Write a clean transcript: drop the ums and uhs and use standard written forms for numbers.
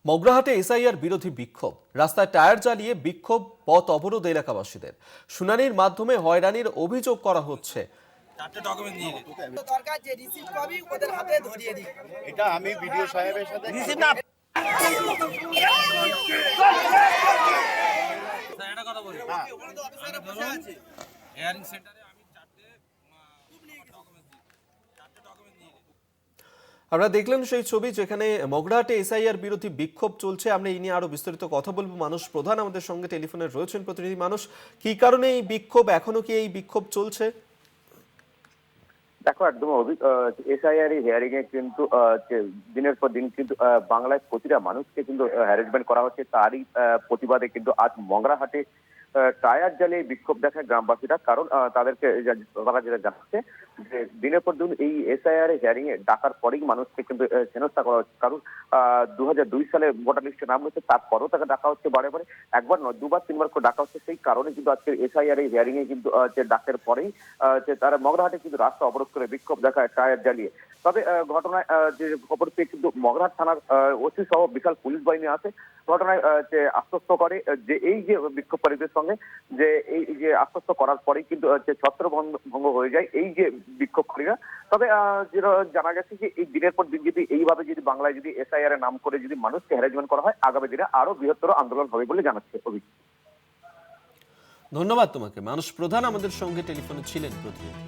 মগরাহাটে SIR বিরোধী বিক্ষোভ, রাস্তায় টায়ার জ্বালিয়ে বিক্ষোভ, পথ অবরোধ এলাকাবাসীদের। শুনানির মাধ্যমে হয়রানির অভিযোগ করা হচ্ছে। দরকার যে রিসিভ কপি ওদের হাতে ধরিয়ে দিই। এটা আমি ভিডিও সাহেবের সাথে রিসিভ না একটা কথা বলি, ওখানে তো অফিসাররা বসে আছে। হেয়ারিং সেন্টারে আমি চারটে ডকুমেন্ট নিয়ে গেছি। আপনারা দেখলেন সেই ছবি, যেখানে মগরাহাটে এসআইআর বিরোধী বিক্ষোভ চলছে। আমরা এই নিয়ে আরো বিস্তারিত কথা বলবো। মানুষ প্রধান আমাদের সঙ্গে টেলিফোনে রয়েছেন। প্রতিনিধি মানুষ, কি কারণে এই বিক্ষোভ, এখনো কি এই বিক্ষোভ চলছে? দেখো, একদম এসআইআর হিয়ারিং এ কিন্তু দিনের পর দিন কিন্তু বাংলায় প্রতিটা মানুষকে কিন্তু হ্যারাসমেন্ট করা হচ্ছে। তারই প্রতিবাদে কিন্তু আজ মগরাহাটে টায়ার জ্বালিয়ে বিক্ষোভ দেখায় গ্রামবাসীরা। কারণ তারা যেটা জানাচ্ছে যে দিনের পর দিন এই এসআইআর হিয়ারিং এ ডাকার পরেই মানুষকে কিন্তু হেনস্থা করা হচ্ছে। কারণ 2002 সালে ভোটার লিস্টে নাম হচ্ছে, তারপরেও তাকে ডাকা হচ্ছে বারে বারে, একবার নয় দুবার তিনবার করে ডাকা হচ্ছে। সেই কারণে কিন্তু আজকে এসআইআর হিয়ারিং এ কিন্তু ডাকের পরেই তারা মগরাহাটে কিন্তু রাস্তা অবরোধ করে বিক্ষোভ দেখায় টায়ার জ্বালিয়ে। তবে ঘটনায় যে খবর পেয়ে কিন্তু মগরাহাট থানার ওসি সহ বিশাল পুলিশ বাহিনী আছে। ঘটনায় যে আশ্বস্ত করে যে এই যে বিক্ষোভকারীদের সঙ্গে যে এই যে আশ্বস্ত করার পরেই কিন্তু ছত্র ভঙ্গ হয়ে যায় এই যে বিক্ষোভকারীরা। তবে যেটা জানা গেছে যে এই দিনের পর দিন যদি এইভাবে যদি বাংলায় যদি এসআইআর এর নাম করে যদি মানুষকে হ্যারাসমেন্ট করা হয়, আগামী দিনে আরো বৃহত্তর আন্দোলন হবে বলে জানাচ্ছে। ধন্যবাদ তোমাকে। মানুষ প্রধান আমাদের সঙ্গে টেলিফোনে ছিলেন প্রতিনিধি।